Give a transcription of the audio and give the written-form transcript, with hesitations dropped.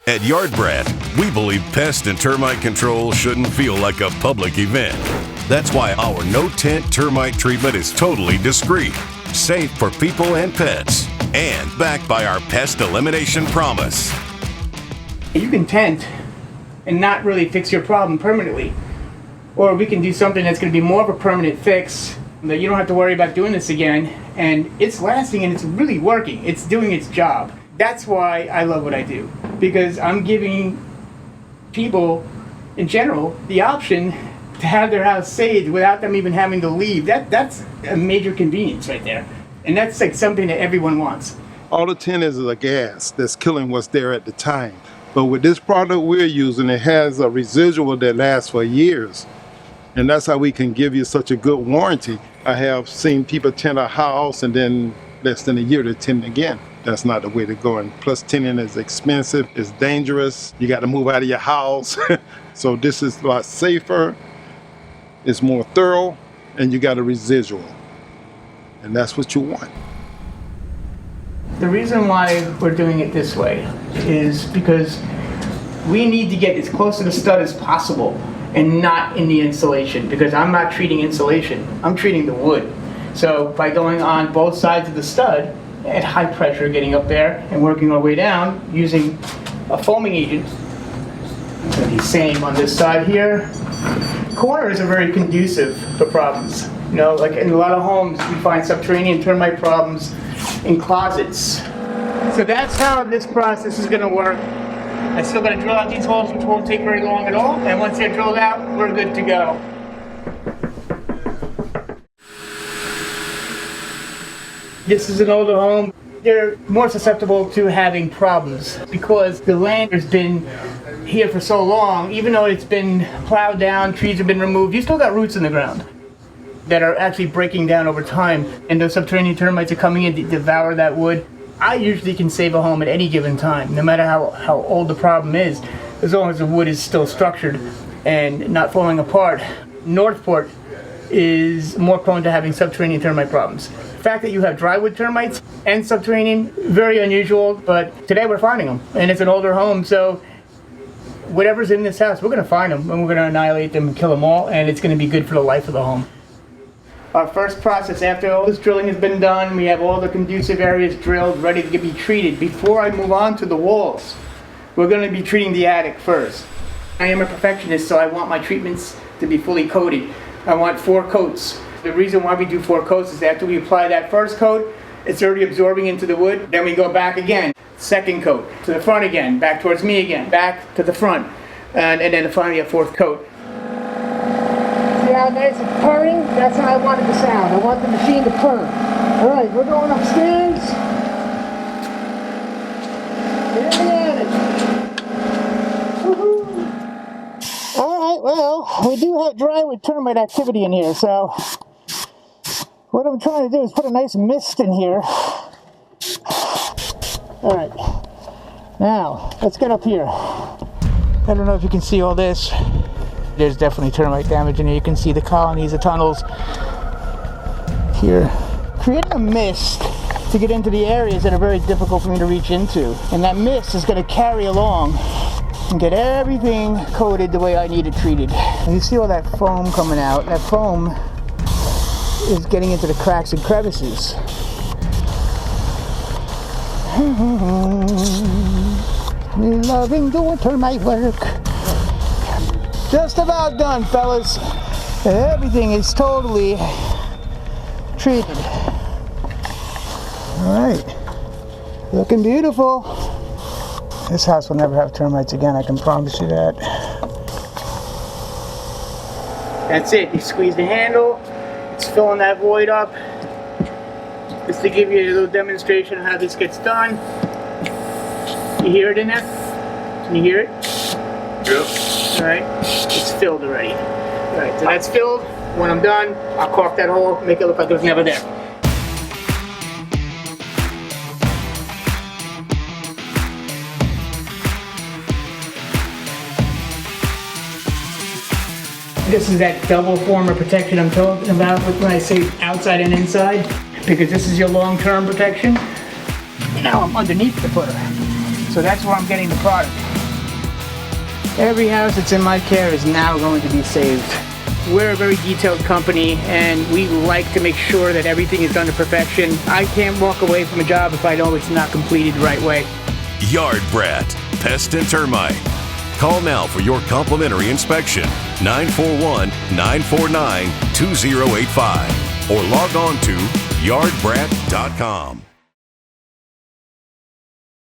At Yard Brat, we believe pest and termite control shouldn't feel like a public event. That's why our no-tent termite treatment is totally discreet, safe for people and pets, and backed by our pest elimination promise. You can tent and not really fix your problem permanently. Or we can do something that's going to be more of a permanent fix, that you don't have to worry about doing this again, and it's lasting and it's really working. It's doing its job. That's why I love what I do, because I'm giving people in general the option to have their house saved without them even having to leave. That's a major convenience right there, and that's like something that everyone wants. All the tin is a gas that's killing what's there at the time. But with this product we're using, it has a residual that lasts for years. And that's how we can give you such a good warranty. I have seen people tent a house and then less than a year to tent again. That's not the way to go. And plus, tenting is expensive, it's dangerous. You got to move out of your house. So this is a lot safer, it's more thorough, and you got a residual. And that's what you want. The reason why we're doing it this way is because we need to get as close to the stud as possible and not in the insulation, because I'm not treating insulation, I'm treating the wood. So by going on both sides of the stud at high pressure, getting up there and working our way down using a foaming agent, it's going to be the same on this side here. Corners are very conducive for problems. You know, like in a lot of homes we find subterranean termite problems in closets. So that's how this process is going to work. I still got to drill out these holes, which won't take very long at all, and once they're drilled out, we're good to go. This is an older home. They're more susceptible to having problems because the land has been here for so long. Even though it's been plowed down, trees have been removed, you still got roots in the ground that are actually breaking down over time, and those subterranean termites are coming in to devour that wood. I usually can save a home at any given time, no matter how old the problem is, as long as the wood is still structured and not falling apart. Northport is more prone to having subterranean termite problems. The fact that you have drywood termites and subterranean, very unusual, but today we're finding them, and it's an older home, so whatever's in this house, we're going to find them, and we're going to annihilate them and kill them all, and it's going to be good for the life of the home. Our first process, after all this drilling has been done, we have all the conducive areas drilled, ready to be treated. Before I move on to the walls, we're going to be treating the attic first. I am a perfectionist, so I want my treatments to be fully coated. I want 4 coats. The reason why we do 4 coats is after we apply that first coat, it's already absorbing into the wood. Then we go back again, second coat, to the front again, back towards me again, back to the front, and then finally a 4th coat. See how nice it's purring? That's how I want it to sound. I want the machine to purr. Alright, we're going upstairs. Get in the attic. Woohoo! Alright, well, we do have drywood termite activity in here, so what I'm trying to do is put a nice mist in here. Alright, now let's get up here. I don't know if you can see all this. There's definitely termite damage in here. You can see the colonies, the tunnels here. Creating a mist to get into the areas that are very difficult for me to reach into. And that mist is going to carry along and get everything coated the way I need it treated. And you see all that foam coming out. That foam is getting into the cracks and crevices. We're loving doing termite work. Just about done, fellas. Everything is totally treated. Alright. Looking beautiful. This house will never have termites again, I can promise you that. That's it. You squeeze the handle. It's filling that void up. Just to give you a little demonstration of how this gets done. You hear it in there? Can you hear it? Yep. Alright, it's filled already. Alright, so that's filled. When I'm done, I'll caulk that hole, make it look like it was never there. This is that double form of protection I'm talking about when I say outside and inside, because this is your long-term protection. Now I'm underneath the footer, so that's where I'm getting the product. Every house that's in my care is now going to be saved. We're a very detailed company, and we like to make sure that everything is done to perfection. I can't walk away from a job if I know it's not completed the right way. Yard Brat Pest and Termite. Call now for your complimentary inspection, 941-949-2085, or log on to yardbrat.com.